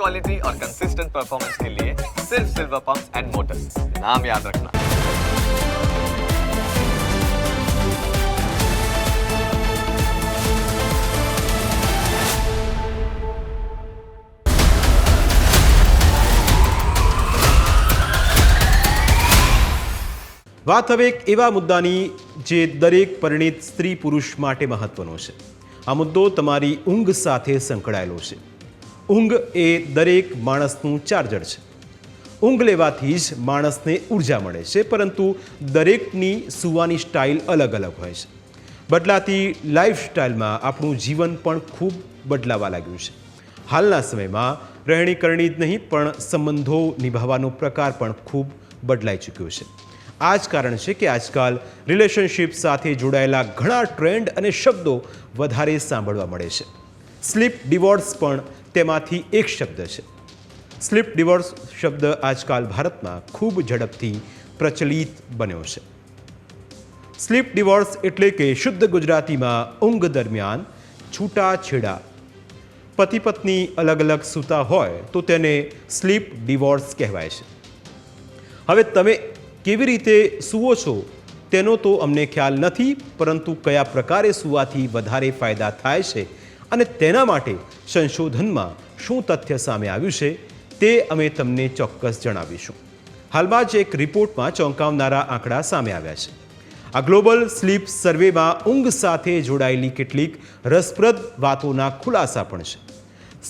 Quality और consistent performance के लिए सिर्फ सिल्वर पंप्स एंड मोटर्स, नाम याद रखना। વાત હવે એક એવા મુદ્દાની જે દરેક પરિણીત સ્ત્રી પુરુષ માટે મહત્વનો છે। આ મુદ્દો તમારી ઊંઘ સાથે સંકળાયેલો છે। ઊંઘ એ દરેક માણસનું ચાર્જર છે। ઊંઘ લેવાથી જ માણસને ઉર્જા મળે છે, પરંતુ દરેકની સૂવાની સ્ટાઇલ અલગ અલગ હોય છે। બદલાતી લાઈફસ્ટાઇલમાં આપણું જીવન પણ ખૂબ બદલાવા લાગ્યું છે। હાલના સમયમાં રહેણીકરણી જ નહીં પણ સંબંધો નિભાવવાનો પ્રકાર પણ ખૂબ બદલાઈ ચૂક્યો છે। આ જ કારણ છે કે આજકાલ રિલેશનશિપ સાથે જોડાયેલા ઘણા ટ્રેન્ડ અને શબ્દો વધારે સાંભળવા મળે છે। સ્લીપ ડિવોર્સ પણ તેમાંથી એક શબ્દ છે। સ્લીપ ડિવોર્સ શબ્દ આજકાલ ભારતમાં ખૂબ ઝડપથી પ્રચલિત બન્યો છે। સ્લીપ ડિવોર્સ એટલે કે શુદ્ધ ગુજરાતીમાં ઊંઘ દરમિયાન છૂટાછેડા, પતિ પત્ની અલગ અલગ સૂતા હોય તો તેને સ્લીપ ડિવોર્સ કહેવાય છે। હવે તમે કેવી રીતે સૂવો છો તેનો તો અમને ખ્યાલ નથી, પરંતુ કયા પ્રકારે સૂવાથી વધારે ફાયદા થાય છે અને તેના માટે સંશોધનમાં શું તથ્ય સામે આવ્યું છે તે અમે તમને ચોક્કસ જણાવીશું। હાલમાં જ એક રિપોર્ટમાં ચોંકાવનારા આંકડા સામે આવ્યા છે। આ ગ્લોબલ સ્લીપ સર્વેમાં ઊંઘ સાથે જોડાયેલી કેટલીક રસપ્રદ વાતોના ખુલાસા પણ છે।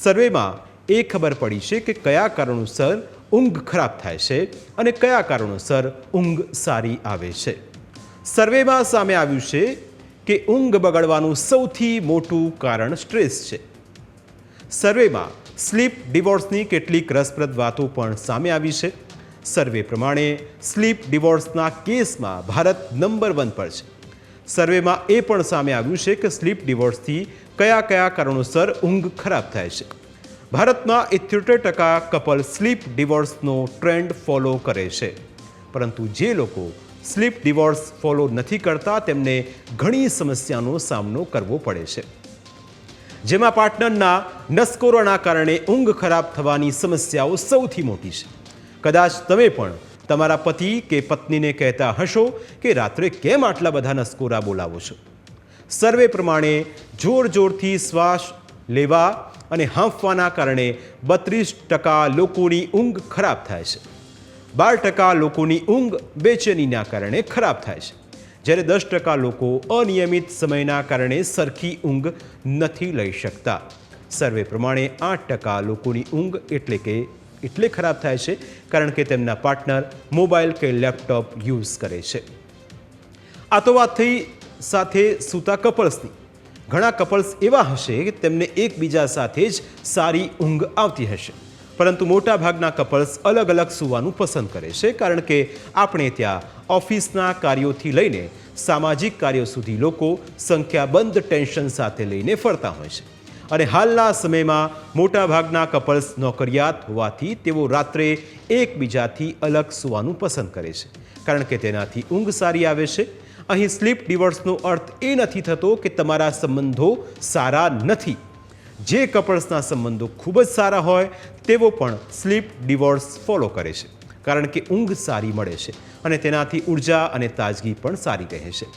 સર્વેમાં એ ખબર પડી છે કે કયા કારણોસર ઊંઘ ખરાબ થાય છે અને કયા કારણોસર ઊંઘ સારી આવે છે। સર્વેમાં સામે આવ્યું છે કે ઊંઘ બગડવાનું સૌથી મોટું કારણ સ્ટ્રેસ છે। સર્વેમાં સ્લીપ ડિવોર્સની કેટલીક રસપ્રદ વાતો પણ સામે આવી છે। સર્વે પ્રમાણે સ્લીપ ડિવોર્સના કેસમાં ભારત નંબર 1 પર છે। સર્વેમાં એ પણ સામે આવ્યું છે કે સ્લીપ ડિવોર્સથી કયા કયા કારણોસર ઊંઘ ખરાબ થાય છે। ભારતમાં 78% કપલ સ્લીપ ડિવોર્સનો ટ્રેન્ડ ફોલો કરે છે, પરંતુ જે લોકો સ્લીપ ડિવોર્સ ફોલો નથી કરતા તેમને ઘણી સમસ્યાનો સામનો કરવો પડે છે, જેમાં પાર્ટનરના નસકોરાના કારણે ઊંઘ ખરાબ થવાની સમસ્યાઓ સૌથી મોટી છે। કદાચ તમે પણ તમારા પતિ કે પત્નીને કહેતા હશો કે રાત્રે કેમ આટલા બધા નસકોરા બોલાવો છો। સર્વે પ્રમાણે જોર જોરથી શ્વાસ લેવા અને હાંફવાના કારણે 32% લોકોની ઊંઘ ખરાબ થાય છે। 12% લોકોની ઊંઘ બેચેનીના કારણે ખરાબ થાય છે, જ્યારે 10% લોકો અનિયમિત સમયના કારણે સરખી ઊંઘ નથી લઈ શકતા। સર્વે પ્રમાણે 8% લોકોની ઊંઘ એટલે ખરાબ થાય છે કારણ કે તેમના પાર્ટનર મોબાઈલ કે લેપટોપ યુઝ કરે છે। આ તો વાત થઈ સાથે સૂતા કપલ્સની। ઘણા કપલ્સ એવા હશે કે તેમને એકબીજા સાથે જ સારી ઊંઘ આવતી હશે, પરંતુ મોટાભાગના કપલ્સ અલગ અલગ સૂવાનું પસંદ કરે છે, કારણ કે આપણે ત્યાં ઓફિસના કાર્યોથી લઈને સામાજિક કાર્યો સુધી લોકો સંખ્યાબંધ ટેન્શન સાથે લઈને ફરતા હોય છે। અને હાલના સમયમાં મોટાભાગના કપલ્સ નોકરિયાત હોવાથી તેઓ રાત્રે એકબીજાથી અલગ સૂવાનું પસંદ કરે છે, કારણ કે તેનાથી ઊંઘ સારી આવે છે। અહીં સ્લીપ ડિવોર્સનો અર્થ એ નથી થતો કે તમારા સંબંધો સારા નથી। જે કપલ્સના સંબંધો ખૂબ જ સારા હોય તેઓ પણ સ્લીપ ડિવોર્સ ફોલો કરે છે, કારણ કે ઊંઘ સારી મળે છે અને તેનાથી ઉર્જા અને તાજગી પણ સારી રહે છે।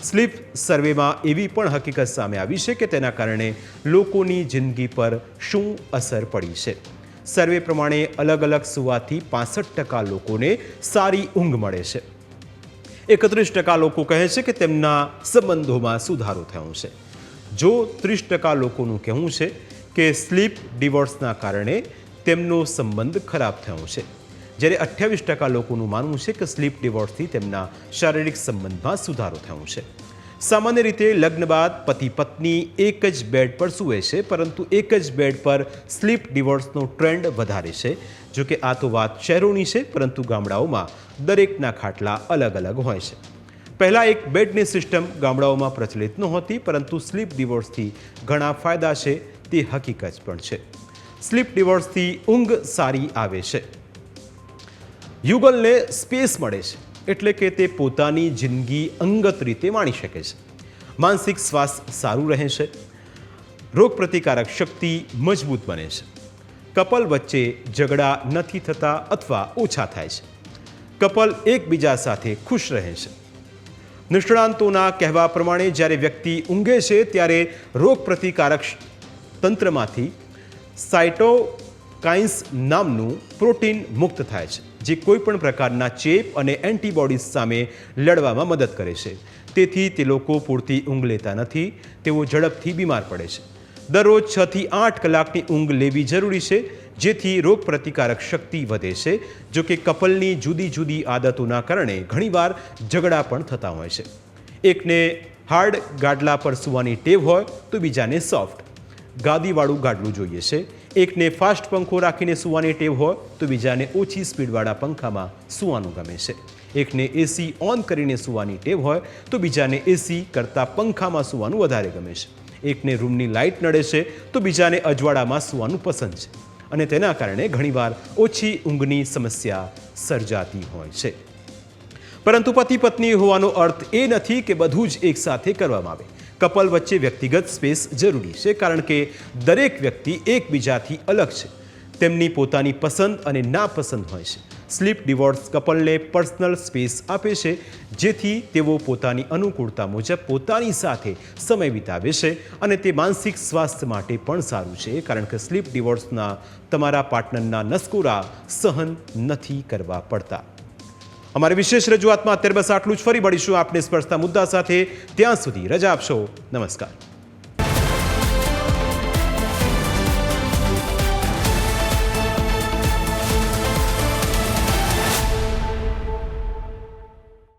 સ્લીપ સર્વેમાં એવી પણ હકીકત સામે આવી છે કે તેના કારણે લોકોની જિંદગી પર શું અસર પડી છે। સર્વે પ્રમાણે અલગ અલગ સૂવાથી 65% લોકોને સારી ઊંઘ મળે છે। 31% લોકો કહે છે કે તેમના સંબંધોમાં સુધારો થયો છે। જો 30% લોકોનું કહેવું છે કે સ્લીપ ડિવોર્સના કારણે તેમનો સંબંધ ખરાબ થયો છે, જ્યારે 28% લોકોનું માનવું છે કે સ્લીપ ડિવોર્સથી તેમના શારીરિક સંબંધમાં સુધારો થયો છે। સામાન્ય રીતે લગ્ન બાદ પતિ પત્ની એક જ બેડ પર સૂવે છે, પરંતુ એક જ બેડ પર સ્લીપ ડિવોર્સનો ટ્રેન્ડ વધારે છે। જો કે આ તો વાત શહેરોની છે, પરંતુ ગામડાઓમાં દરેકના ખાટલા અલગ અલગ હોય છે। પહેલાં એક બેડની સિસ્ટમ ગામડાઓમાં પ્રચલિત નહોતી, પરંતુ સ્લીપ ડિવોર્સથી ઘણા ફાયદા છે તે હકીકત પણ છે। સ્લીપ ડિવોર્સથી ઊંઘ સારી આવે છે। યુગલને સ્પેસ મળે છે, એટલે કે તે પોતાની જિંદગી અંગત રીતે માણી શકે છે। માનસિક સ્વાસ્થ્ય સારું રહે છે, રોગપ્રતિકારક શક્તિ મજબૂત બને છે। કપલ વચ્ચે ઝઘડા નથી થતા અથવા ઓછા થાય છે. કપલ એકબીજા સાથે ખુશ રહે છે. નિષ્ણાંતોના કહેવા પ્રમાણે જ્યારે વ્યક્તિ ઊંઘે છે ત્યારે રોગ પ્રતિકારક તંત્રમાંથી સાયટોકાઇન્સ નામનું પ્રોટીન મુક્ત થાય છે, જે કોઈપણ પ્રકારના ચેપ અને એન્ટીબોડીઝ સામે લડવામાં મદદ કરે છે. તેથી તે લોકો પૂરતી ઊંઘ લેતા નથી, તેઓ ઝડપથી બીમાર પડે છે. દરરોજ 6 થી 8 કલાકની ઊંઘ લેવી જરૂરી છે, જેથી રોગ પ્રતિકારક શક્તિ વધે છે. જો કે કપલની જુદી જુદી આદતોના કારણે ઘણીવાર ઝઘડા પણ થતા હોય છે. એકને હાર્ડ ગાદલા પર સૂવાની ટેવ હોય તો બીજાને સોફ્ટ ગાદીવાળું ગાદલું જોઈએ છે. એકને ફાસ્ટ પંખો રાખીને સૂવાની ટેવ હોય તો બીજાને ઓછી સ્પીડવાળા પંખામાં સૂવાનું ગમે છે. એકને એસી ઓન કરીને સૂવાની ટેવ હોય તો બીજાને એસી કરતાં પંખામાં સૂવાનું વધારે ગમે છે. એકને રૂમની લાઇટ નડે છે તો બીજાને અજવાળામાં સૂવાનું પસંદ છે. અને તેના કારણે ઘણીવાર ઓછી ઊંઘની સમસ્યા સર્જાતી હોય છે. પરંતુ પતિ પત્ની હોવાનો અર્થ એ નથી કે બધું જ એકસાથે કરવામાં આવે. કપલ વચ્ચે વ્યક્તિગત સ્પેસ જરૂરી છે, કારણ કે દરેક વ્યક્તિ એકબીજાથી અલગ છે. તેમની પોતાની પસંદ અને નાપસંદ હોય છે. સ્લીપ ડિવોર્સ કપલને પર્સનલ સ્પેસ આપે છે, જેથી તેઓ પોતાની અનુકૂળતા મુજબ પોતાની સાથે સમય વિતાવે છે. અને તે માનસિક સ્વાસ્થ્ય માટે પણ સારું છે, કારણ કે સ્લીપ ડિવોર્સના તમારા પાર્ટનરના નસકોરા સહન નથી કરવા પડતા. અમારી વિશેષ રજૂઆતમાં અત્યારે બસ આટલું જ. ફરી મળીશું આપને સ્પર્શતા મુદ્દા સાથે. ત્યાં સુધી રજા આપશો. નમસ્કાર.